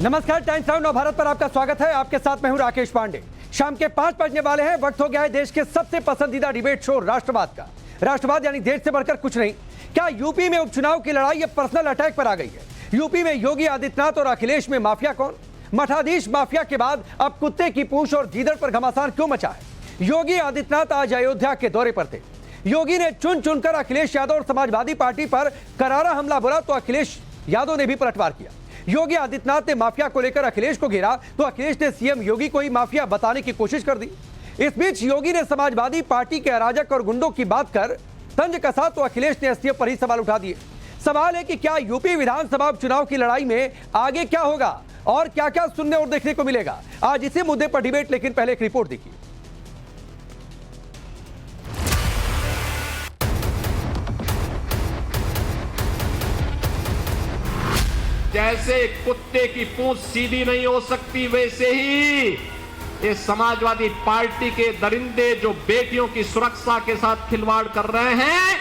नमस्कार, times now नव भारत पर आपका स्वागत है। आपके साथ मैं हूं राकेश पांडे। शाम के 5 बजने वाले हैं। वक्त हो गया है देश के सबसे पसंदीदा डिबेट शो राष्ट्रवाद का। राष्ट्रवाद यानी देश से बढ़कर कुछ नहीं। क्या यूपी में उपचुनाव की लड़ाई अब पर्सनल अटैक पर आ गई है? यूपी में योगी आदित्यनाथ और अखिलेश में माफिया कौन? मठाधीश माफिया के बाद अब कुत्ते की पूंछ और गीदड़ पर घमासान क्यों मचा है? योगी आदित्यनाथ आज अयोध्या के दौरे पर थे। योगी ने चुन चुनकर अखिलेश यादव और समाजवादी पार्टी पर करारा हमला बोला तो अखिलेश यादव ने भी पलटवार किया। योगी आदित्यनाथ ने माफिया को लेकर अखिलेश को घेरा तो अखिलेश ने सीएम योगी को ही माफिया बताने की कोशिश कर दी। इस बीच योगी ने समाजवादी पार्टी के अराजक और गुंडों की बात कर तंज कसा तो अखिलेश ने एसटीएफ पर ही सवाल उठा दिए। सवाल है कि क्या यूपी विधानसभा उपचुनाव की लड़ाई में आगे क्या होगा और क्या क्या सुनने और देखने को मिलेगा, आज इसी मुद्दे पर डिबेट। लेकिन पहले एक रिपोर्ट देखिए। जैसे कुत्ते की पूंछ सीधी नहीं हो सकती, वैसे ही ये समाजवादी पार्टी के दरिंदे जो बेटियों की सुरक्षा के साथ खिलवाड़ कर रहे हैं,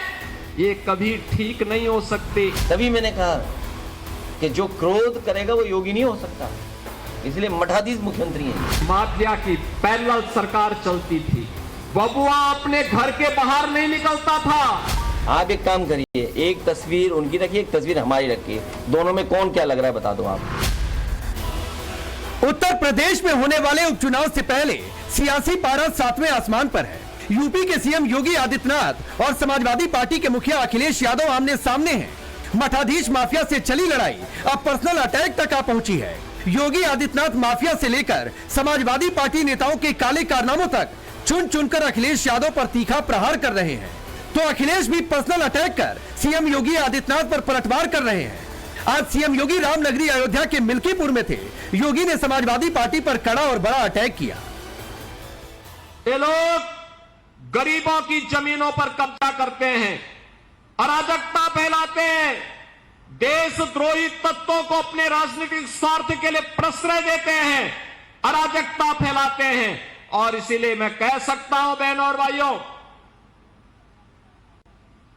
ये कभी ठीक नहीं हो सकते। तभी मैंने कहा कि जो क्रोध करेगा वो योगी नहीं हो सकता, इसलिए मठाधीश मुख्यमंत्री हैं। माफिया की पैरेलल सरकार चलती थी, बबुआ अपने घर के बाहर नहीं निकलता था। आप एक काम करिए, एक तस्वीर उनकी रखिए, एक तस्वीर हमारी रखिए, दोनों में कौन क्या लग रहा है बता दो आप। उत्तर प्रदेश में होने वाले उपचुनाव से पहले सियासी पारा 7वें आसमान पर है। यूपी के सीएम योगी आदित्यनाथ और समाजवादी पार्टी के मुखिया अखिलेश यादव आमने सामने हैं। मठाधीश माफिया से चली लड़ाई अब पर्सनल अटैक तक आ पहुंची है। योगी आदित्यनाथ माफिया से लेकर समाजवादी पार्टी नेताओं के काले कारनामों तक चुन चुनकर अखिलेश यादव पर तीखा प्रहार कर रहे हैं। तो अखिलेश भी पर्सनल अटैक कर सीएम योगी आदित्यनाथ पर पलटवार कर रहे हैं। आज सीएम योगी रामनगरी अयोध्या के मिल्कीपुर में थे। योगी ने समाजवादी पार्टी पर कड़ा और बड़ा अटैक किया। ये लोग गरीबों की जमीनों पर कब्जा करते हैं, अराजकता फैलाते हैं, देशद्रोही तत्वों को अपने राजनीतिक स्वार्थ के लिए प्रश्रय देते हैं, अराजकता फैलाते हैं। और इसीलिए मैं कह सकता हूं बहनों और भाइयों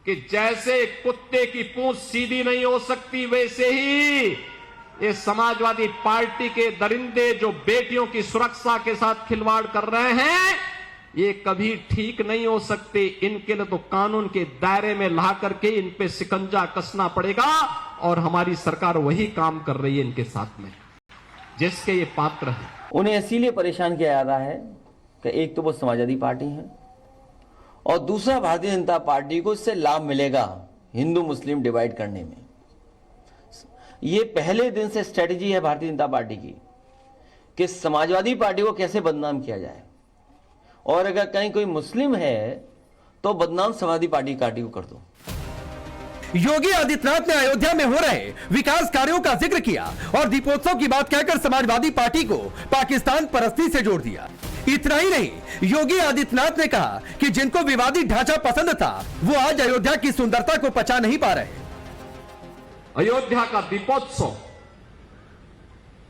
कि जैसे कुत्ते की पूंछ सीधी नहीं हो सकती, वैसे ही ये समाजवादी पार्टी के दरिंदे जो बेटियों की सुरक्षा के साथ खिलवाड़ कर रहे हैं, ये कभी ठीक नहीं हो सकते। इनके लिए तो कानून के दायरे में ला करके इन पे शिकंजा कसना पड़ेगा और हमारी सरकार वही काम कर रही है इनके साथ में, जिसके ये पात्र हैं। उन्हें इसीलिए परेशान किया जा रहा है कि एक तो वो समाजवादी पार्टी है और दूसरा भारतीय जनता पार्टी को इससे लाभ मिलेगा हिंदू मुस्लिम डिवाइड करने में। ये पहले दिन से स्ट्रेटजी है भारतीय जनता पार्टी की कि समाजवादी पार्टी को कैसे बदनाम किया जाए, और अगर कहीं कोई मुस्लिम है तो बदनाम समाजवादी पार्टी को कर दो। योगी आदित्यनाथ ने अयोध्या में हो रहे विकास कार्यों का जिक्र किया और दीपोत्सव की बात कहकर समाजवादी पार्टी को पाकिस्तान परस्ती से जोड़ दिया। इतना ही नहीं, योगी आदित्यनाथ ने कहा कि जिनको विवादित ढांचा पसंद था वो आज अयोध्या की सुंदरता को पचा नहीं पा रहे। अयोध्या का दीपोत्सव,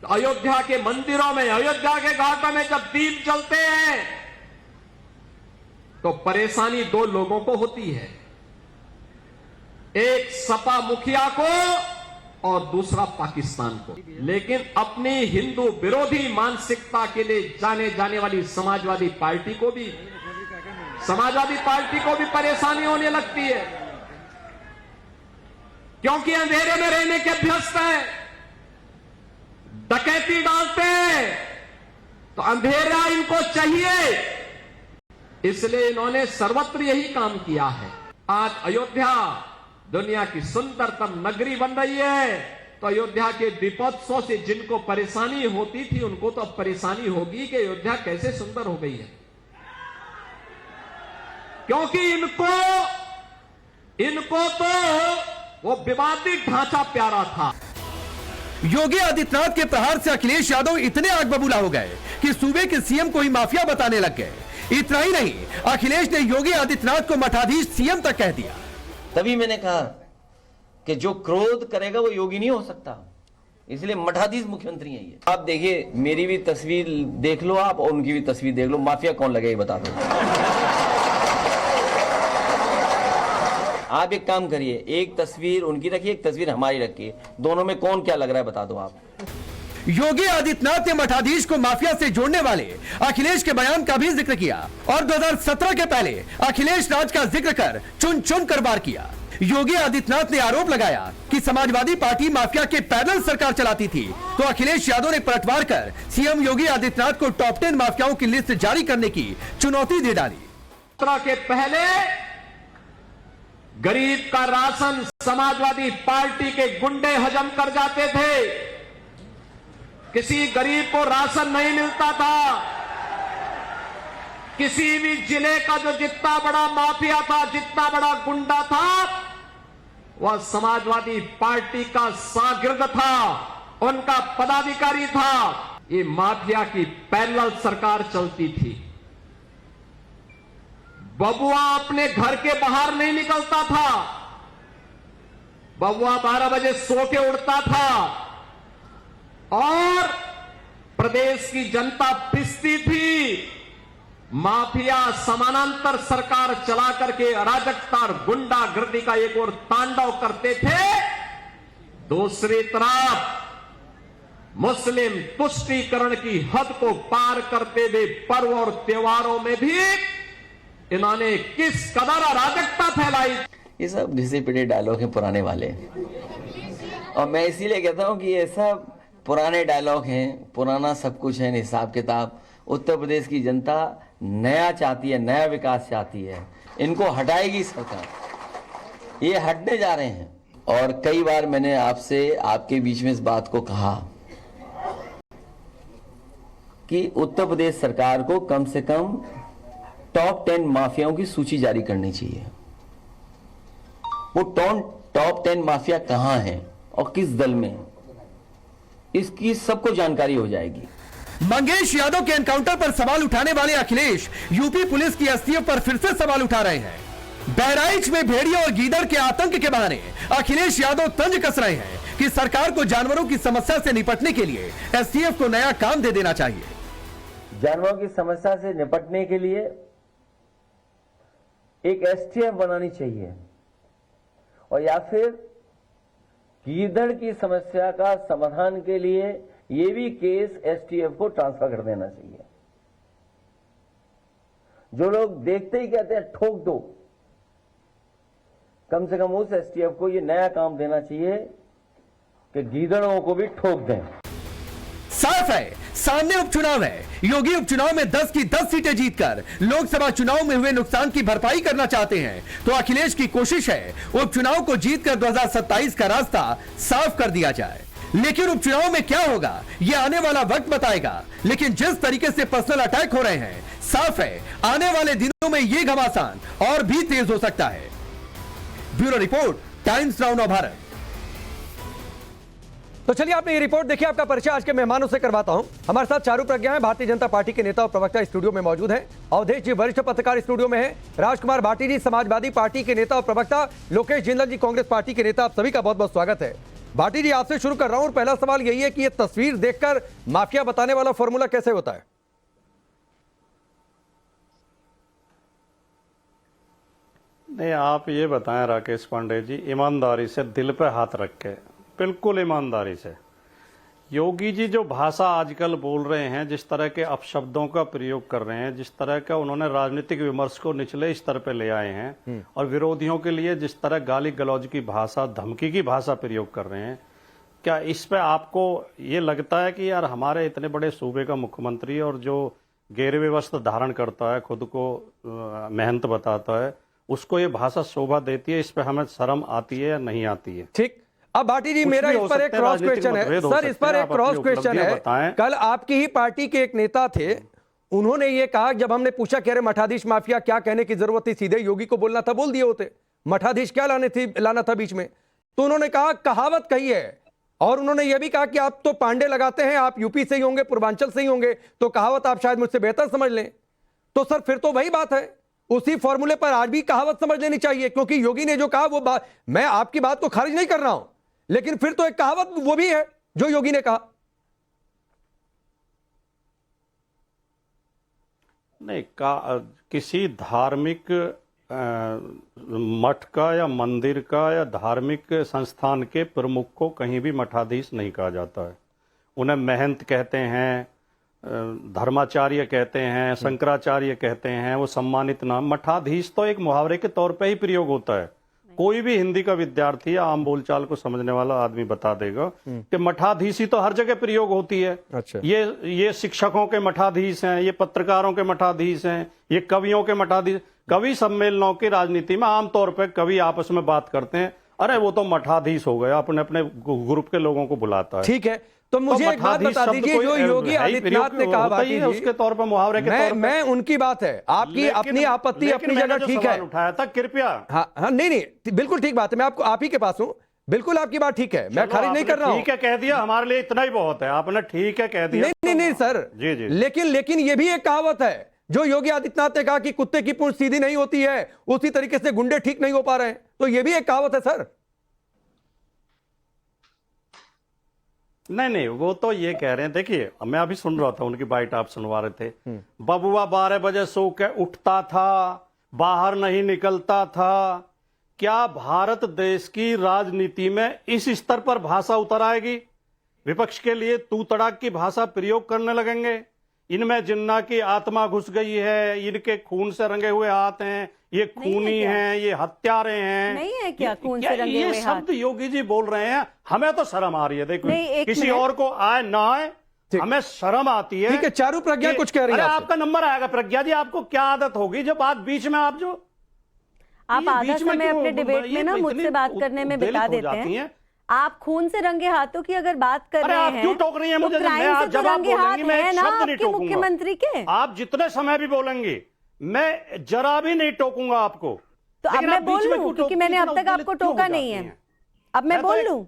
अयोध्या के मंदिरों में, अयोध्या के घाटों में जब दीप जलते हैं तो परेशानी दो लोगों को होती है, एक सपा मुखिया को और दूसरा पाकिस्तान को। लेकिन अपनी हिंदू विरोधी मानसिकता के लिए जाने वाली समाजवादी पार्टी को भी परेशानी होने लगती है, क्योंकि अंधेरे में रहने के अभ्यस्त है, डकैती डालते हैं तो अंधेरा इनको चाहिए। इसलिए इन्होंने सर्वत्र यही काम किया है। आज अयोध्या दुनिया की सुंदरतम नगरी बन रही है, तो अयोध्या के दीपोत्सव से जिनको परेशानी होती थी उनको तो अब परेशानी होगी कि अयोध्या कैसे सुंदर हो गई है, क्योंकि इनको तो वो विवादित ढांचा प्यारा था। योगी आदित्यनाथ के प्रहार से अखिलेश यादव इतने आग बबूला हो गए कि सूबे के सीएम को ही माफिया बताने लग गए। इतना ही नहीं, अखिलेश ने योगी आदित्यनाथ को मठाधीश सीएम तक कह दिया। तभी मैंने कहा कि जो क्रोध करेगा वो योगी नहीं हो सकता, इसलिए मठाधीश मुख्यमंत्री हैं ये। आप देखिए, मेरी भी तस्वीर देख लो आप और उनकी भी तस्वीर देख लो, माफिया कौन लगे ये बता दो। आप एक काम करिए, एक तस्वीर उनकी रखिए, एक तस्वीर हमारी रखिए, दोनों में कौन क्या लग रहा है बता दो आप। योगी आदित्यनाथ ने मठाधीश को माफिया से जोड़ने वाले अखिलेश के बयान का भी जिक्र किया और 2017 के पहले अखिलेश राज का जिक्र कर चुन चुन कर वार किया। योगी आदित्यनाथ ने आरोप लगाया कि समाजवादी पार्टी माफिया के पैदल सरकार चलाती थी, तो अखिलेश यादव ने पलटवार कर सीएम योगी आदित्यनाथ को टॉप 10 माफियाओं की लिस्ट जारी करने की चुनौती दे डाली। के पहले गरीब का राशन समाजवादी पार्टी के गुंडे हजम कर जाते थे। किसी गरीब को राशन नहीं मिलता था। किसी भी जिले का जो जितना बड़ा माफिया था, जितना बड़ा गुंडा था, वह समाजवादी पार्टी का शागिर्द था, उनका पदाधिकारी था। ये माफिया की पैरेलल सरकार चलती थी। बबुआ अपने घर के बाहर नहीं निकलता था। बबुआ 12 बजे सो के उठता था और प्रदेश की जनता पिसती थी। माफिया समानांतर सरकार चला करके अराजकता और गुंडागर्दी का एक और तांडव करते थे। दूसरी तरफ मुस्लिम तुष्टीकरण की हद को पार करते हुए पर्व और त्योहारों में भी इन्होंने किस कदर अराजकता फैलाई। ये सब घिसे पिटे डायलॉग हैं पुराने वाले, और मैं इसीलिए कहता हूं कि ये सब पुराने डायलॉग हैं, पुराना सब कुछ है, हिसाब किताब। उत्तर प्रदेश की जनता नया चाहती है, नया विकास चाहती है। इनको हटाएगी सरकार, ये हटने जा रहे हैं। और कई बार मैंने आपसे, आपके बीच में इस बात को कहा कि उत्तर प्रदेश सरकार को कम से कम टॉप 10 माफियाओं की सूची जारी करनी चाहिए। वो टॉप 10 माफिया कहां हैं और किस दल में, इसकी सबको जानकारी हो जाएगी। मंगेश यादव के एनकाउंटर पर सवाल उठाने वाले अखिलेश यूपी पुलिस की एसटीएफ पर फिर से सवाल उठा रहे हैं। बहराइच में भेड़िया और गीदड़ के आतंक के बहाने अखिलेश यादव तंज कस रहे हैं कि सरकार को जानवरों की समस्या से निपटने के लिए एसटीएफ को नया काम दे देना चाहिए। जानवरों की समस्या से निपटने के लिए एक एसटीएफ बनानी चाहिए, और या फिर गीदड़ की समस्या का समाधान के लिए ये भी केस एसटीएफ को ट्रांसफर कर देना चाहिए। जो लोग देखते ही कहते हैं ठोक दो, कम से कम उस एसटीएफ को ये नया काम देना चाहिए कि गीदड़ों को भी ठोक दें। साफ है, सामने उपचुनाव है। योगी उपचुनाव में 10 की 10 सीटें जीतकर लोकसभा चुनाव में हुए नुकसान की भरपाई करना चाहते हैं, तो अखिलेश की कोशिश है उपचुनाव को जीतकर 2027 का रास्ता साफ कर दिया जाए। लेकिन उपचुनाव में क्या होगा यह आने वाला वक्त बताएगा। लेकिन जिस तरीके से पर्सनल अटैक हो रहे हैं, साफ है आने वाले दिनों में यह घमासान और भी तेज हो सकता है। Bureau report, times now Bharat. तो चलिए आपने ये रिपोर्ट देखी, आपका परिचय आज के मेहमानों से करवाता हूं। हमारे साथ चारू प्रज्ञा हैं, भारतीय जनता पार्टी के नेता और प्रवक्ता स्टूडियो में मौजूद हैं। अवधेश जी वरिष्ठ पत्रकार स्टूडियो में हैं। राजकुमार भाटी जी समाजवादी पार्टी के नेता और प्रवक्ता। लोकेश जिंदल जी कांग्रेस पार्टी के नेता। आप सभी का बहुत बहुत स्वागत है। भाटी जी आपसे शुरू कर रहा हूं और पहला सवाल यही है कि ये तस्वीर देखकर माफिया बताने वाला फॉर्मूला कैसे होता है? नहीं, आप ये बताएं राकेश पांडे जी, ईमानदारी से, दिल पे हाथ रख के, बिल्कुल ईमानदारी से, योगी जी जो भाषा आजकल बोल रहे हैं, जिस तरह के अपशब्दों का प्रयोग कर रहे हैं, जिस तरह का उन्होंने राजनीतिक विमर्श को निचले स्तर पे ले आए हैं और विरोधियों के लिए जिस तरह गाली गलौज की भाषा, धमकी की भाषा प्रयोग कर रहे हैं, क्या इस पे आपको ये लगता है कि यार हमारे इतने बड़े सूबे का मुख्यमंत्री और जो गिरवे वस्त्र धारण करता है, खुद को मेहनत बताता है, उसको ये भाषा शोभा देती है? इस पे हमें शर्म आती है या नहीं आती है? ठीक। अब भाटी जी मेरा इस पर एक क्रॉस क्वेश्चन है सर, इस पर एक क्रॉस क्वेश्चन है। कल आपकी ही पार्टी के एक नेता थे, उन्होंने ये कहा, जब हमने पूछा कह रहे मठाधीश माफिया क्या कहने की जरूरत थी, सीधे योगी को बोलना था, बोल दिए होते, मठाधीश क्या लाना था बीच में। तो उन्होंने कहा कहावत कही है, और उन्होंने यह भी कहा कि आप तो पांडे लगाते हैं, आप यूपी से ही होंगे, पूर्वांचल से ही होंगे, तो कहावत आप शायद मुझसे बेहतर समझ लें। तो सर फिर तो वही बात है, उसी फॉर्मूले पर आज भी कहावत समझ लेनी चाहिए, क्योंकि योगी ने जो कहा वो बात, मैं आपकी बात को खारिज नहीं कर रहा हूं, लेकिन फिर तो एक कहावत वो भी है जो योगी ने कहा। नहीं, किसी धार्मिक मठ का या मंदिर का या धार्मिक संस्थान के प्रमुख को कहीं भी मठाधीश नहीं कहा जाता है। उन्हें महंत कहते हैं, धर्माचार्य कहते हैं, शंकराचार्य कहते हैं, वो सम्मानित नाम। मठाधीश तो एक मुहावरे के तौर पे ही प्रयोग होता है। कोई भी हिंदी का विद्यार्थी या आम बोलचाल को समझने वाला आदमी बता देगा कि मठाधीशी तो हर जगह प्रयोग होती है। अच्छा। ये शिक्षकों के मठाधीश हैं, ये पत्रकारों के मठाधीश हैं, ये कवियों के मठाधीश। कवि सम्मेलनों की राजनीति में आमतौर पर कवि आपस में बात करते हैं, अरे वो तो मठाधीश हो गया, अपने अपने ग्रुप के लोगों को बुलाता है। ठीक है, तो मुझे एक बात बता दीजिए, जो योगी आदित्यनाथ ने कहा भाटी जी, उसके तौर पर मुहावरे के तौर पर मैं उनकी बात है, आपकी अपनी आपत्ति अपनी जगह ठीक है। उठाया था, कृपया। हाँ, नहीं, बिल्कुल ठीक बात है। मैं आपको आप ही के पास हूं, बिल्कुल आपकी बात ठीक है, मैं खारिज नहीं कर रहा हूं। ठीक है कह दिया, हमारे लिए इतना ही बहुत है। आपने ठीक है कह दिया। नहीं सर जी जी। लेकिन ये भी एक कहावत है, जो योगी आदित्यनाथ ने कहा कि कुत्ते की पूंछ सीधी नहीं होती है, उसी तरीके से गुंडे ठीक नहीं हो पा रहे हैं, तो ये भी एक कहावत है सर। नहीं, वो तो ये कह रहे हैं, देखिए मैं अभी सुन रहा था, उनकी बाइट आप सुनवा रहे थे। बबुआ 12 बजे सो के उठता था, बाहर नहीं निकलता था। क्या भारत देश की राजनीति में इस स्तर पर भाषा उतर आएगी? विपक्ष के लिए तू तड़ाक की भाषा प्रयोग करने लगेंगे? इनमें जिन्ना की आत्मा घुस गई है, इनके खून से रंगे हुए हाथ हैं, ये खूनी हैं, ये हत्यारे हैं। नहीं है क्या खून से रंगे हुए हाथ? ये शब्द योगी जी बोल रहे हैं, हमें तो शर्म आ रही है। देखो, किसी मिनट। और को आए ना आए, हमें शर्म आती है। ठीक है, चारू प्रज्ञा कुछ कह रही है। आपका नंबर आएगा प्रज्ञा जी। आपको क्या आदत होगी जब बात बीच में आप आधा समय अपने डिबेट में ना मुझसे बात करने में बिता देते हैं। आप खून से रंगे हाथों की अगर बात कर रहे हैं, आप क्यों टोक रही हैं मुझे? मैं आप जवाब बोलेंगी, मैं एक शब्द नहीं टोकूंगा। मुख्यमंत्री के आप जितने समय भी बोलेंगी, मैं जरा भी नहीं टोकूंगा आपको। तो अब मैं बोल लूं, क्योंकि मैंने अब तक आपको टोका नहीं है। अब मैं बोल लूं?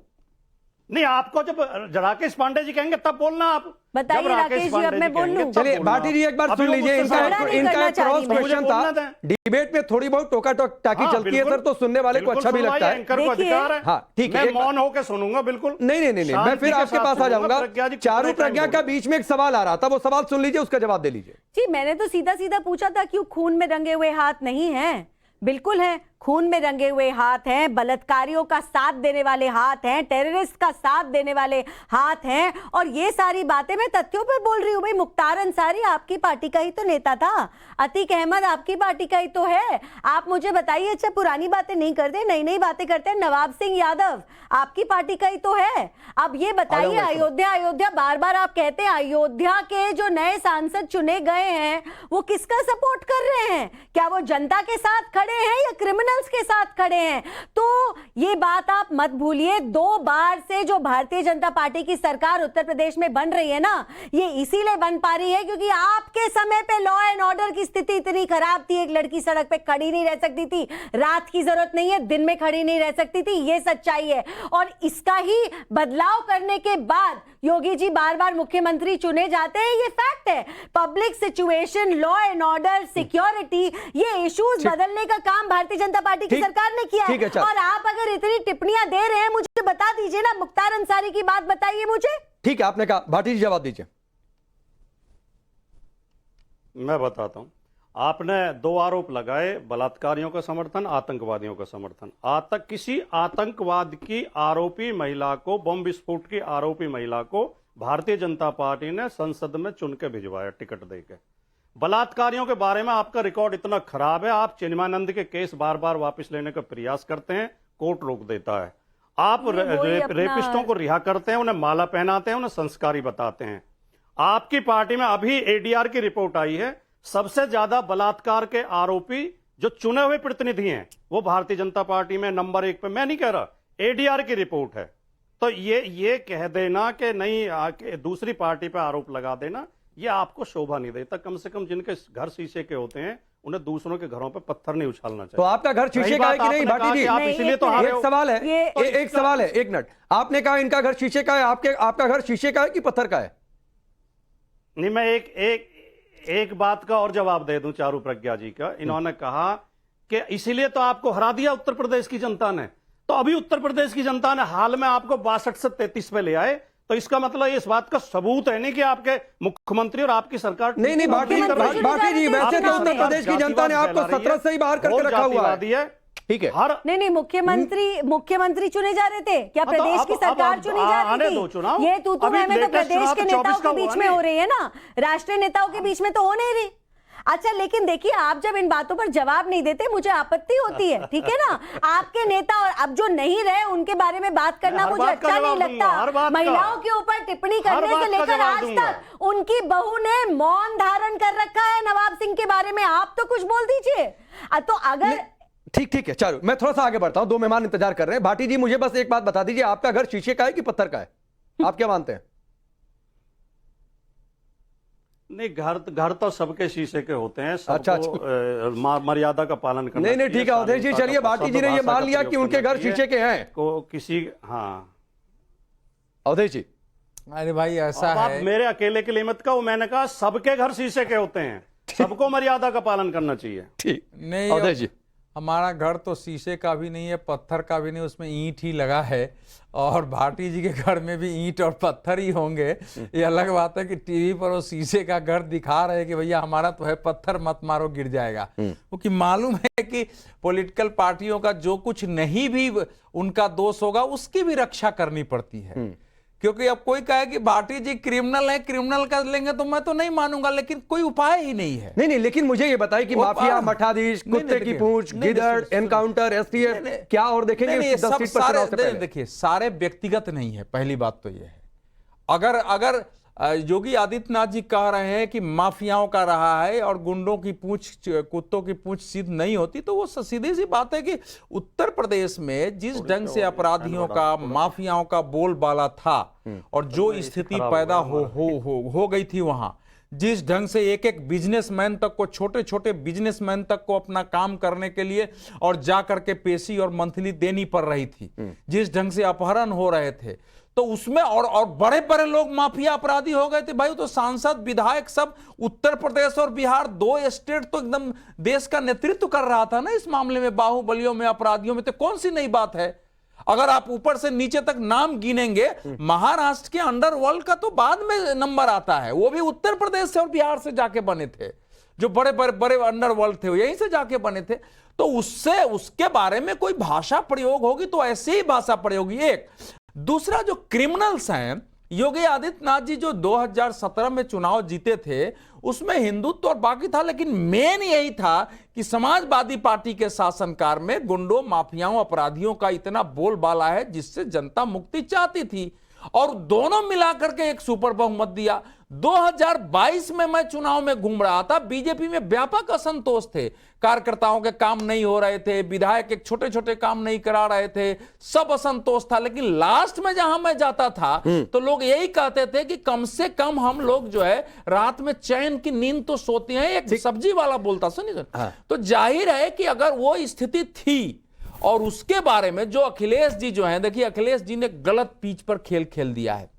नहीं, आपको जब राकेश पांडे जी कहेंगे तब बोलना। आप बताइए राकेश जी, अब मैं बोल लूं? चलिए भाटी जी एक बार सुन लीजिए, इनका क्रॉस क्वेश्चन था। डिबेट में थोड़ी बहुत टोका टाकी चलती है सर, तो सुनने वाले को अच्छा भी लगता है। एंकर को अधिकार है। हाँ ठीक है, मैं मौन होकर सुनूंगा। बिल्कुल नहीं, मैं फिर आपके पास आ जाऊंगा। चारू प्रज्ञा का बीच में एक सवाल आ रहा था, वो सवाल सुन लीजिए, उसका जवाब दे लीजिए। जी, मैंने तो सीधा सीधा पूछा था, क्यों खून में रंगे हुए हाथ नहीं है? बिल्कुल है, खून में रंगे हुए हाथ हैं, बलात्कारियों का साथ देने वाले हाथ हैं, टेररिस्ट का साथ देने वाले हाथ हैं। और ये सारी बातें मैं तथ्यों पर बोल रही हूं। भाई, मुख्तार अंसारी आपकी पार्टी का ही तो नेता था, अतीक अहमद आपकी पार्टी का ही तो है। आप मुझे बताइए, अच्छा पुरानी बातें नहीं करते, नई नई बातें करते हैं। नवाब सिंह यादव आपकी पार्टी का ही तो है। अब ये बताइए, अयोध्या बार बार आप कहते हैं, अयोध्या के जो नए सांसद चुने गए हैं वो किसका सपोर्ट कर रहे हैं? क्या वो जनता के साथ खड़े हैं या क्रिमिनल्स के साथ खड़े हैं? तो ये बात आप मत भूलिए। 2 बार से जो भारतीय जनता पार्टी की सरकार उत्तर प्रदेश में बन रही है ना, ये इसीलिए बन पा रही है क्योंकि आपके समय पे लॉ एंड ऑर्डर की स्थिति इतनी खराब थी, एक लड़की सड़क पे खड़ी नहीं रह सकती थी। रात की जरूरत नहीं है, दिन में खड़ी नहीं रह सकती थी। ये सच्चाई है। और इसका ही बदलाव करने के बाद योगी जी बार बार मुख्यमंत्री चुने जाते हैं। ये फैक्ट है। Public situation, law and order, security, ये इश्यूज बदलने का काम भारतीय जनता पार्टी की सरकार ने किया है। और आप अगर इतनी टिप्पणियां दे रहे हैं, मुझे बता दीजिए ना, मुख्तार अंसारी की बात बताइए मुझे। ठीक है, आपने कहा, भाटी जी जवाब दीजिए। मैं बताता हूं। आपने 2 आरोप लगाए, बलात्कारियों का समर्थन, आतंकवादियों का समर्थन। किसी आतंकवाद की आरोपी महिला को, बम विस्फोट की आरोपी महिला को भारतीय जनता पार्टी ने संसद में चुन के भिजवाया टिकट देकर। बलात्कारियों के बारे में आपका रिकॉर्ड इतना खराब है, आप चिन्मयानंद के केस बार बार वापस लेने का प्रयास करते हैं, कोर्ट रोक देता है। आप रेपिस्टों को रिहा करते हैं, उन्हें माला पहनाते हैं, उन्हें संस्कारी बताते हैं। आपकी पार्टी में अभी एडीआर की रिपोर्ट आई है, सबसे ज्यादा बलात्कार के आरोपी जो चुने हुए प्रतिनिधि हैं वो भारतीय जनता पार्टी में नंबर 1 पे। मैं नहीं कह रहा, एडीआर की रिपोर्ट है। तो ये कह देना कि नहीं, दूसरी पार्टी पे आरोप लगा देना, ये आपको शोभा नहीं देता। कम से कम जिनके घर शीशे के होते हैं, उन्हें दूसरों के घरों पे पत्थर नहीं उछालना चाहिए। तो आपका घर शीशे का है कि नहीं भाटी जी? आप इसीलिए तो एक सवाल है, एक सवाल है, एक मिनट। आपने कहा इनका घर शीशे का है, आपका घर शीशे का है कि पत्थर का है? नहीं, मैं एक बात का और जवाब दे दूं चारू प्रज्ञा जी का। इन्होंने कहा कि इसीलिए तो आपको हरा दिया उत्तर प्रदेश की जनता ने। तो अभी उत्तर प्रदेश की जनता ने हाल में आपको 62 से 33 पे ले आए, तो इसका मतलब इस बात का सबूत है नहीं कि आपके मुख्यमंत्री और आपकी सरकार नहीं भाटी जी, वैसे तो उत्तर प्रदेश की जनता ने आपको 17 से ही बाहर करके रखा हुआ है। ठीक है। हर नहीं, मुख्यमंत्री चुने जा रहे थे क्या? तो प्रदेश अब- की अब सरकार अब चुनी जा आने रही दो थी। चुनाव। ये तू अभी मैं तो लेटेस्ट प्रदेश चुनाव के तो नेताओं 24 का के बीच हुआ में नहीं। हो रही है ना, राष्ट्रीय नेताओं के बीच में तो हो नहीं रही। अच्छा, लेकिन देखिए, आप जब इन बातों पर जवाब नहीं देते मुझे आपत्ति होती है, ठीक है ना? आपके नेता और अब जो नहीं रहे उनके बारे में बात करना हर मुझे बात का अच्छा नहीं जवाब दूंगा, हर लगता। बात का। महिलाओं के ऊपर टिप्पणी हर करने बात से का लेकर जवाब आज दूंगा। तक उनकी बहू ने मौन धारण कर रखा है नवाब सिंह के बारे में। आप तो कुछ बोल दीजिए। तो अगर ठीक है, चलो मैं थोड़ा सा आगे बढ़ता हूं, दो मेहमान इंतजार कर रहे हैं। भाटी जी, मुझे बस एक बात बता दीजिए, आपका घर शीशे का है कि पत्थर का है? आप क्या मानते हैं? नहीं, घर तो सबके शीशे के होते हैं, अच्छा, सबको मर्यादा का पालन करना नहीं, चाहिए। ठीक है अवधेश जी, शालीनता चलिए का, भाटी जी शब्द ने ये भाषा मान का लिया प्रयोग कि उनके करना घर चाहिए। शीशे के हैं। को किसी, हाँ, अवधेश जी, अरे भाई ऐसा अब आप है, मेरे अकेले के लिए मत कहो, मैंने कहा सबके घर शीशे के होते हैं, सबको मर्यादा का पालन करना चाहिए। ठीक। नहीं अवधेश जी, हमारा घर तो शीशे का भी नहीं है, पत्थर का भी नहीं, उसमें ईंट ही लगा है। और भाटी जी के घर में भी ईंट और पत्थर ही होंगे। ये अलग बात है कि टीवी पर वो शीशे का घर दिखा रहे हैं कि भैया हमारा तो है, पत्थर मत मारो गिर जाएगा। क्योंकि मालूम है कि पॉलिटिकल पार्टियों का जो कुछ नहीं भी उनका दोष होगा उसकी भी रक्षा करनी पड़ती है। क्योंकि अब कोई कहे कि भाटी जी क्रिमिनल है, क्रिमिनल कर लेंगे तो मैं तो नहीं मानूंगा, लेकिन कोई उपाय ही नहीं है। नहीं, लेकिन मुझे ये बताइए कि वो माफिया, आप- मठाधीश, नहीं, कुत्ते की देखिए, पूंछ, नहीं, गिदड़, सुनिए, एनकाउंटर, एसटीएफ, नहीं, क्या और देखेंगे नहीं, ये 10 सब सीट पर सारे चुनाव से पहले? देखिए, सारे व्यक्तिगत नहीं है। पहली बात तो ये है, अगर योगी आदित्यनाथ जी कह रहे हैं कि माफियाओं का रहा है और गुंडों की पूंछ, कुत्तों की पूंछ सीध नहीं होती, तो वो सीधी सी बात है कि उत्तर प्रदेश में जिस ढंग से अपराधियों का, माफियाओं का बोलबाला था और जो स्थिति पैदा हो गई थी वहां, जिस ढंग से एक एक बिजनेसमैन तक को, छोटे छोटे बिजनेसमैन तक को अपना काम करने के लिए और जाकर के पेशी और मंथली देनी पड़ रही थी, जिस ढंग से अपहरण हो रहे थे, तो उसमें और बड़े बड़े लोग माफिया अपराधी हो गए थे भाई। तो सांसद, विधायक सब उत्तर प्रदेश और बिहार, दो स्टेट तो एकदम देश का नेतृत्व कर रहा था ना इस मामले में, बाहुबलियों में, अपराधियों में। तो कौन सी नई बात है? अगर आप ऊपर से नीचे तक नाम गिनेंगे, महाराष्ट्र के अंडरवर्ल्ड का तो बाद में नंबर आता है, वो भी उत्तर प्रदेश से और बिहार से जाके बने थे। जो बड़े बड़े बड़े अंडरवर्ल्ड थे वो यहीं से जाके बने थे। तो उससे, उसके बारे में कोई भाषा प्रयोग होगी तो ऐसे ही भाषा प्रयोग होगी। एक दूसरा, जो क्रिमिनल्स हैं, योगी आदित्यनाथ जी जो 2017 में चुनाव जीते थे उसमें हिंदुत्व और बाकी था, लेकिन मेन यही था कि समाजवादी पार्टी के शासनकाल में गुंडों, माफियाओं, अपराधियों का इतना बोलबाला है जिससे जनता मुक्ति चाहती थी, और दोनों मिलाकर के एक सुपर बहुमत दिया। 2022 में मैं चुनाव में घूम रहा था, बीजेपी में व्यापक असंतोष थे, कार्यकर्ताओं के काम नहीं हो रहे थे, विधायक एक छोटे छोटे काम नहीं करा रहे थे, सब असंतोष था। लेकिन लास्ट में जहां मैं जाता था तो लोग यही कहते थे कि कम से कम हम लोग जो है रात में चैन की नींद तो सोते हैं। एक सब्जी वाला बोलता, सुनिए सर, तो जाहिर है कि अगर वो स्थिति थी, और उसके बारे में जो अखिलेश जी जो हैं, देखिए अखिलेश जी ने गलत पिच पर खेल दिया है।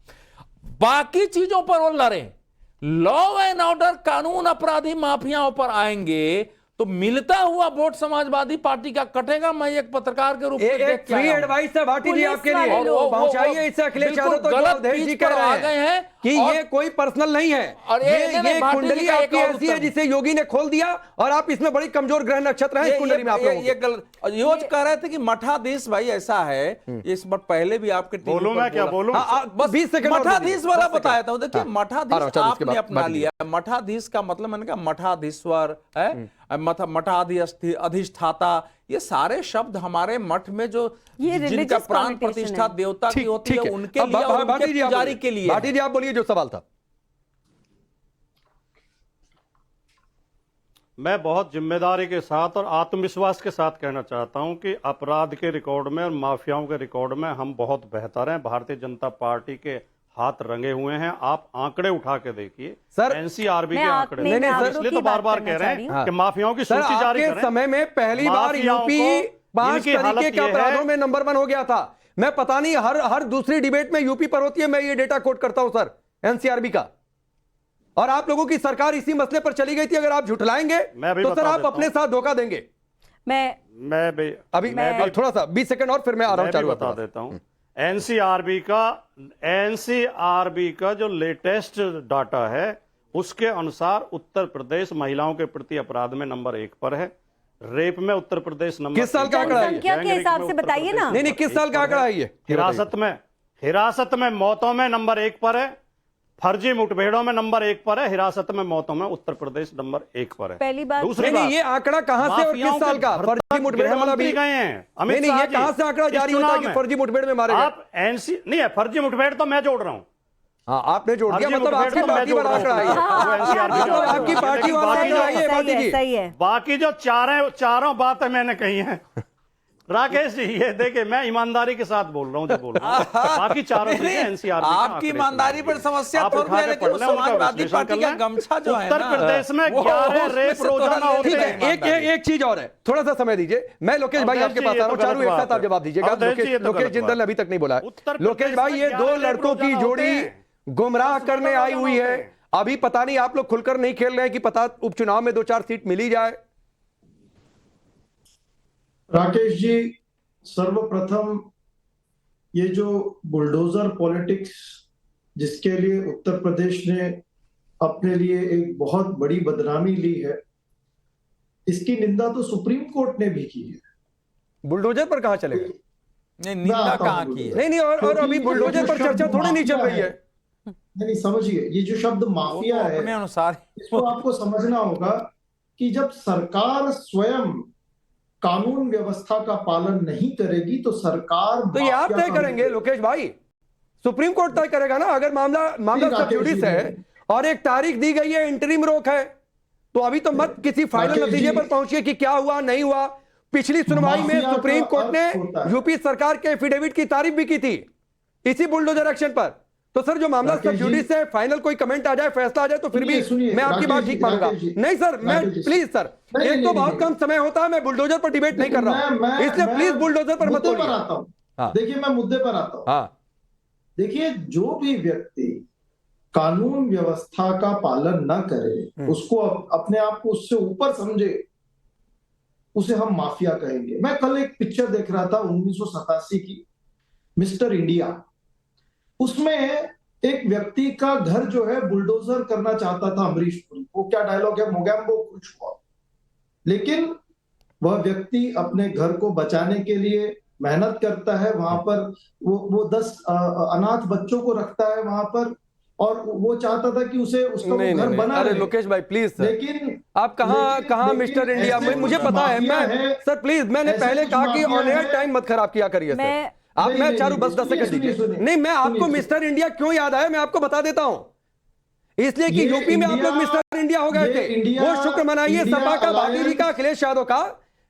बाकी चीजों पर वो लड़े, लॉ एंड ऑर्डर, कानून, अपराधी, माफियाओं पर आएंगे तो मिलता हुआ वोट समाजवादी पार्टी का कटेगा। मैं एक पत्रकार के रूप में एक फ्री एडवाइस है भाटी जी आपके लिए, पुलिस वाले पहुंचाइए इससे अखिलेश यादव तो गलत अवधेश जी पीच कह पर आ रहे गए हैं हैं कि और- ये कोई पर्सनल नहीं है, और ये भाटी जी कुंडली का एक आपकी और ऐसी है उत्तर। जिसे योगी ने खोल दिया, और आप इसमें बड़ी कमजोर ग्रह नक्षत्र हैं इस कुंडली में आप लोगों के। ये गलत। योज कह रहे थे कि मठाधीश भाई ऐसा है, इस बार पहले भी आपके टीवी बोलूं पर मैं क्या बोला। बोलूं? बस 20 सेकंड और मठाधीश दीजिए, वाला 10 सेकंड। बताया था। देखिए मठाधीश उसके आपने बाद अपना बात लिया, मठाधीश का मतलब मैंने कहा मठाधीश्वर है, अधिष्ठाता, ये सारे शब्द हमारे मठ में जो ये जिनका religious प्राण connotation प्रतिष्ठा है। देवता की होती ठीक है है, उनके अब लिए और भाटी उनके जी आप पुजारी बोलिए। के लिए भाटी है। जी आप बोलिए जो सवाल था। मैं बहुत जिम्मेदारी के साथ और आत्मविश्वास के साथ कहना चाहता हूं कि अपराध के रिकॉर्ड में और माफियाओं के रिकॉर्ड में हम बहुत बेहतर हैं। भारतीय जनता पार्टी के हाथ रंगे हुए हैं। आप आंकड़े उठा के देखिए सर, एनसीआरबी मैं के आप- आंकड़े, नहीं, मैं सर, इसलिए की तो बार बात बार करना कह चाह रहे रही हैं हूं। कि माफियाओं की सर, सूची जारी आपके करें। समय में पहली बार माफियाओं यूपी को 5 इनकी हालत तरीके के ये है- अपराधों में नंबर 1 हो गया था। मैं पता नहीं हर दूसरी डिबेट में यूपी पर होती है, मैं ये डेटा कोट करता हूं सर एनसीआरबी का, और आप लोगों की सरकार इसी मसले पर चली गई थी। अगर आप झुठलाएंगे मैं भी तो सर बता आप देता अपने हूं। साथ धोखा देंगे। मैं अभी अब थोड़ा सा 20 सेकंड और फिर मैं आ रहा हूं मैं चालू भी बता देता हूं। एनसीआरबी का जो लेटेस्ट डाटा है उसके अनुसार उत्तर प्रदेश महिलाओं के प्रति अपराध में नंबर 1 पर है। रेप में उत्तर प्रदेश नंबर किस साल का आंकड़ा है ये? जनसंख्या के हिसाब से बताइए ना। नहीं किस साल का आंकड़ा है ये? हिरासत में मौतों में नंबर 1 पर है, फर्जी मुठभेड़ों में नंबर 1 पर है, हिरासत में मौतों में उत्तर प्रदेश नंबर 1 पर है। पहली बात दूसरी नहीं बात, ये आंकड़ा कहां से और किस साल का? फर्जी मुठभेड़ वाला भी गए हैं अमित नहीं शाह ये जी, कहां से आंकड़ा इस जारी होता है चुनाव कि में। फर्जी मुठभेड़ में मारे गए? आप एनसी नहीं है, फर्जी मुठभेड़ तो मैं जोड़ रहा हूं। हाँ आपने जोड़ दिया, फर्जी मतलब मुठभेड़ आपकी तो मैं पार्टी जोड़ वाला रहा हूं। आंकड़ा है ये। वो NCRB का मतलब आंकड़ा आपकी है। पार्टी वाला बाकी आंकड़ा है ये, सही बाती है, जी। सही है। बाकी जो चारों बातें मैंने कही हैं राकेश जी, ये देखिए मैं ईमानदारी के साथ बोल रहा हूँ जो बोल रहा हूँ, बाकी चारों चीजें एनसीआरबी आपकी ईमानदारी पर समस्या थोड़ी है, लेकिन वो समाजवादी पार्टी का गमछा जो है उत्तर ना, प्रदेश में वो 11 उसमें रेप से तो रोजाना होते ठीक हैं। है, एक चीज और है, थोड़ा सा समय दीजिए। मैं लोकेश भाई अवधेश आपके जी, पास ये आ रहा तो हूं, चारों गलत एक साथ बात आप जवाब दीजिएगा। अवधेश जी, ये तो लोकेश गलत जिंदल ने बात अभी तक नहीं बोला है। उत्तर लोकेश प्रदेश भाई में ये 11 दो रेप लड़कों की रोजाना होते जोड़ी हैं। गुमराह करने आई हुई है। होते हैं। अभी पता नहीं आप लोग खुलकर नहीं खेल रहे हैं कि पता उपचुनाव में 2-4 सीट मिली जाए। राकेश जी, सर्वप्रथम ये जो बुलडोजर पॉलिटिक्स जिसके लिए उत्तर प्रदेश ने अपने लिए एक बहुत बड़ी बदनामी ली है, इसकी निंदा तो सुप्रीम कोर्ट ने भी की है। बुलडोजर पर कहां चलेगा? नहीं मैं निंदा आता कहाँ हूं की है? नहीं नहीं और क्योंकि अभी बुलडोजर ये पर जो चर्चा शब्द थोड़ी नहीं चल माफिया रही है। नहीं समझिए, ये जो शब्द वो तो माफिया अपने है अनुसार इसको आपको समझना होगा कि जब सरकार स्वयं कानून व्यवस्था का पालन नहीं करेगी तो सरकार तो ये आप माफिया तय का करेंगे रूप लोकेश भाई, सुप्रीम कोर्ट तय करेगा ना। अगर मामला सब राकेश जुडिस जी, है और एक तारीख दी गई है, इंटरिम रोक है, तो अभी तो मत किसी फाइनल राकेश नतीजे जी, पर पहुंचिए कि क्या हुआ नहीं हुआ। पिछली सुनवाई में माफिया सुप्रीम का कोर्ट ने अर्थ होता है। यूपी सरकार के एफिडेविट की तारीफ भी की थी इसी बुलडोजर एक्शन पर। तो सर जो मामला सब राकेश जी, जुडिस है, फाइनल कोई कमेंट आ जाए, फैसला आ जाए, तो फिर भी सुनिए, मैं आपकी बात राकेश ठीक जी, मानूंगा। राकेश जी, नहीं सर, मैं राकेश जी, प्लीज सर, नहीं, एक नहीं, तो नहीं, बहुत नहीं। कम समय होता है, मैं बुलडोजर पर डिबेट नहीं कर रहा हूं, इसलिए प्लीज बुलडोजर पर मत मुद्दे पर बोलिए। आता हूं। हाँ। देखिए मैं मुद्दे पर आता हूं। हाँ देखिए, जो भी व्यक्ति कानून व्यवस्था का पालन न करे, उसको अपने आप को उससे ऊपर समझे, उसे हम माफिया कहेंगे। मैं कल एक पिक्चर देख रहा था 1987 की, मिस्टर इंडिया। उसमें एक व्यक्ति का घर जो है बुलडोजर करना चाहता था अमरीश पुरी। वो क्या डायलॉग है, मोगैम्बो कुछ हुआ, लेकिन वह व्यक्ति अपने घर को बचाने के लिए मेहनत करता है। वहां पर वो 10 अनाथ बच्चों को रखता है वहां पर, और वो चाहता था कि उसका वो घर बना अरे रहे। लोकेश भाई प्लीज सर, लेकिन आप कहाँ लेकिन मिस्टर इंडिया ऐसे में, मुझे कुछ पता है। माफिया मैं है, सर प्लीज, मैंने ऐसे पहले कुछ कहा कि माफिया ऑन एयर है। टाइम मत खराब किया करिए सर। मैं- आप नहीं, मैं नहीं, चारू नहीं, बस 10 सुनिए, सेकंड दीजिए। सुनिए, नहीं मैं आपको सुनिए। मिस्टर इंडिया क्यों याद आया, मैं आपको बता देता हूं। इसलिए कि ये यूपी में आप लोग इंडिया- मिस्टर इंडिया हो गए ये थे। इंडिया- वो शुक्र मनाइए इंडिया सपा का, भाटी जी अलायंस- का, अखिलेश यादव का,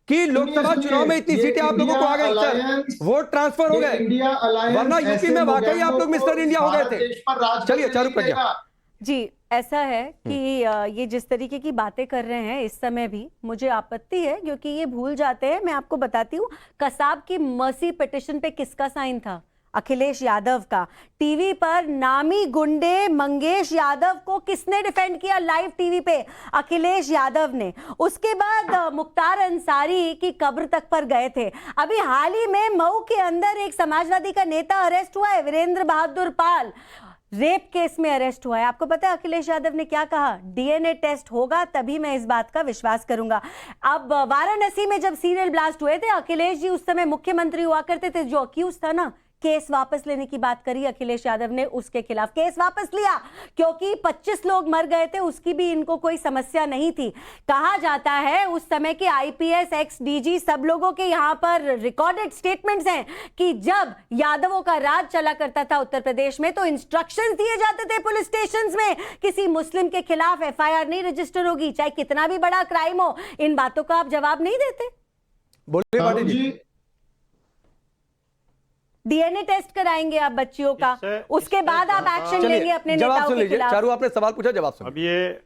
कि लोकसभा सुनिए, चुनाव में इतनी ये सीटें आप लोगों को आ गई India sir, alliance- vote transfer हो ये गए, इंडिया अलायंस वरना यूपी ऐसे में वाकई आप लोग मोगैम्बो मिस्टर को इंडिया हो गए भारत थे। देश पर राज चलिए करने चारू नहीं प्रज्ञा। देगा। जी ऐसा है कि ये जिस तरीके की बातें कर रहे हैं इस समय भी मुझे आपत्ति है, क्योंकि ये भूल जाते हैं। मैं आपको बताती हूँ, कसाब की मर्सी पिटिशन पे किसका साइन था? अखिलेश यादव का। टीवी पर नामी गुंडे मंगेश यादव को किसने डिफेंड किया लाइव टीवी पे? अखिलेश यादव ने। उसके बाद मुख्तार अंसारी की कब्र तक पर गए थे। अभी हाल ही में मऊ के अंदर एक समाजवादी का नेता अरेस्ट हुआ है, वीरेंद्र बहादुर पाल, रेप केस में अरेस्ट हुआ है। आपको पता है अखिलेश यादव ने क्या कहा? डीएनए टेस्ट होगा तभी मैं इस बात का विश्वास करूंगा। अब वाराणसी में जब सीरियल ब्लास्ट हुए थे, अखिलेश जी उस समय मुख्यमंत्री हुआ करते थे, जो अक्यूज था ना, केस वापस लेने की बात करी अखिलेश यादव ने, उसके खिलाफ केस वापस लिया क्योंकि 25 लोग मर गए थे, उसकी भी इनको कोई समस्या नहीं थी। कहा जाता है उस समय के आईपीएस, एक्स डीजी, सब लोगों के यहां पर रिकॉर्डेड स्टेटमेंट्स हैं कि जब यादवों का राज चला करता था उत्तर प्रदेश में, तो इंस्ट्रक्शंस दिए जाते थे पुलिस स्टेशंस में, किसी मुस्लिम के खिलाफ एफआईआर नहीं रजिस्टर होगी, चाहे कितना भी बड़ा क्राइम हो। इन बातों का आप जवाब नहीं देते। बोलिए भाटी जी। डीएनए टेस्ट कराएंगे आप बच्चियों का, उसके बाद आप एक्शन लेंगे अपने जवाब नेताओं सुन के लीजिए। खिलाफ। चारू आपने सवाल पूछा, जवाब सुन। अब ये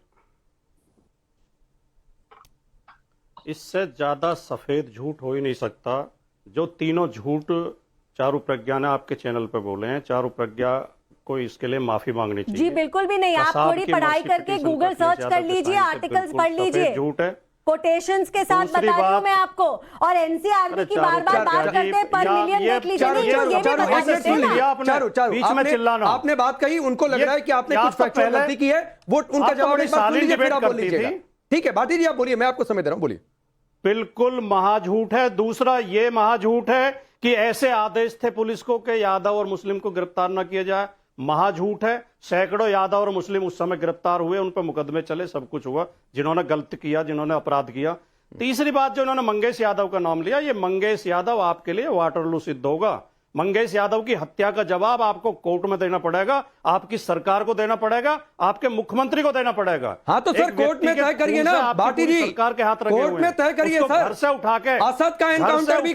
इससे ज्यादा सफेद झूठ हो ही नहीं सकता। जो तीनों झूठ चारू प्रज्ञा ने आपके चैनल पे बोले हैं, चारू प्रज्ञा को इसके लिए माफी मांगनी चाहिए। जी बिल्कुल भी नहीं, आप कसाब थोड़ी की पढ़ाई मर्सी करके पिटीशन गूगल पर सर्च अखिलेश कर यादव के लीजिए, साइन से आर्टिकल्स बिल्कुल पढ़ सफेद लीजिए, झूठ है। कोटेशंस के साथ दूसरी बता रही हूं बात- मैं आपको। और एनसीआरबी की बार बार बात करते हैं पर मिलियन देख लीजिए, चारू नहीं, चारू ये भी चारू बता एक मिनट देते हैं सुन ना। लीजिए। आपने चारू चारू बीच में चिल्लाना। आपने बात कही, उनको लग ये रहा है कि आपने या कुछ तो फैक्चुअल पहले- गलती की है, वो उनका आप तो जवाब बड़ी एक बार सुन शालीन लीजिए, फिर डिबेट आप बोल करती लीजिएगा। थी। ठीक है भाटी जी, आप बोलिए, मैं आपको समय दे रहा हूं, बोलिए। बिल्कुल महाझूठ है। दूसरा ये महाझूठ है कि ऐसे आदेश थे पुलिस को कि यादव और मुस्लिम को गिरफ्तार न किया जाए, महाझूठ है। सैकड़ों यादव और मुस्लिम उस समय गिरफ्तार हुए, उन पर मुकदमे चले, सब कुछ हुआ, जिन्होंने गलत किया, जिन्होंने अपराध किया। तीसरी बात जो उन्होंने मंगेश यादव का नाम लिया, ये मंगेश यादव आपके लिए वाटरलू सिद्ध होगा। मंगेश यादव की हत्या का जवाब आपको कोर्ट में देना पड़ेगा, आपकी सरकार को देना पड़ेगा, आपके मुख्यमंत्री को देना पड़ेगा। हाँ तो सर कोर्ट में तय करिए ना भाटी जी, सरकार के हाथ रखे हुए हैं। कोर्ट में तय करिए सर। घर से उठा के असद का एनकाउंटर भी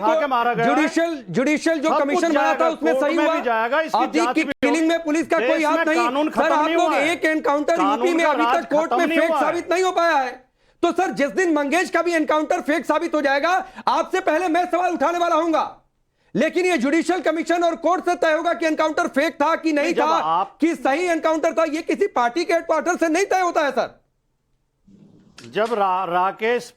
जुडिशियल जो कमीशन बना था उसमें सही हुआ जाएगा। अतीक की किलिंग में पुलिस का कोई हाथ नहीं। सर आप लोग एक एनकाउंटर यूपी में अभी तक कोर्ट में फेक साबित नहीं हो पाया है। तो सर जिस दिन मंगेश का भी एनकाउंटर फेक साबित हो जाएगा, आपसे पहले मैं सवाल उठाने वाला हूंगा। लेकिन ये जुडिशियल कमीशन और कोर्ट से तय होगा कि एनकाउंटर फेक था कि नहीं था, कि सही एनकाउंटर था। ये किसी पार्टी के हेडक्वार्टर से नहीं तय होता है सर। जब राकेश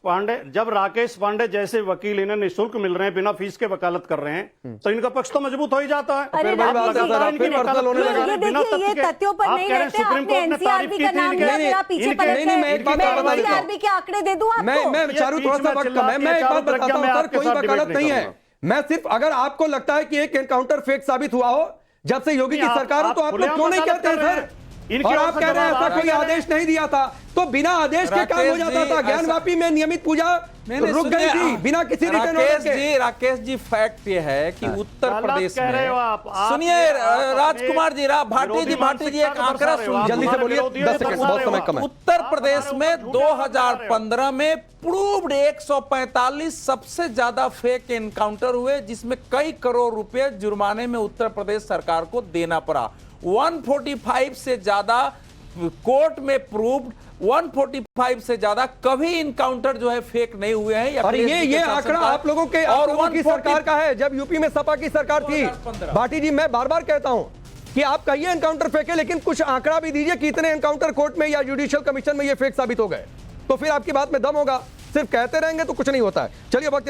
पांडे जैसे वकील इन्हें निःशुल्क मिल रहे हैं, बिना फीस के वकालत कर रहे हैं, तो इनका पक्ष तो मजबूत हो ही जाता है। अरे ये तथ्यों पर नहीं रहते। आपने एनसीआरबी का नाम लिया, पीछे पलट गए। मैं एनसीआरबी के आंकड़े दे दूं आपको। मैं चारू थोड़ा सा वक्त कम है, मैं एक बात बताता हूं सर, कोई वकालत नहीं है। मैं सिर्फ अगर आपको लगता है कि एक एनकाउंटर फेक साबित हुआ हो जब से योगी की सरकार हो, तो आप लोग क्यों नहीं कहते हैं सर? और आप कह रहे हैं ऐसा कोई आदेश नहीं दिया था, तो बिना आदेश के काम हो जाता था। ज्ञानवापी में नियमित पूजा रुक गई थी बिना किसी रिटर्न ऑर्डर के। राकेश जी फैक्ट ये है कि उत्तर प्रदेश में, सुनिए राजकुमार जी, भाटी जी एक आंकड़ा सुन, जल्दी से बोलिए, 10 सेकंड, बहुत समय कम है। उत्तर प्रदेश में 2015 में प्रूव्ड 145 सबसे ज्यादा फेक एनकाउंटर हुए, जिसमें कई करोड़ रुपए जुर्माने में उत्तर प्रदेश सरकार को देना पड़ा। 145 से ज्यादा कोर्ट में प्रूव्ड, 145 से ज्यादा कभी इनकाउंटर जो है फेक नहीं हुए हैं। और ये आंकड़ा आप लोगों के और की सरकार का है, जब यूपी में सपा की सरकार थी। भाटी जी मैं बार बार कहता हूं कि आप कहिए एनकाउंटर फेक है, लेकिन कुछ आंकड़ा भी दीजिए कि इतने एनकाउंटर कोर्ट में या जुडिशियल कमीशन में ये फेक साबित हो गए, तो फिर आपकी बात में दम होगा। सिर्फ कहते रहेंगे तो कुछ नहीं होता है। चलिए वक्त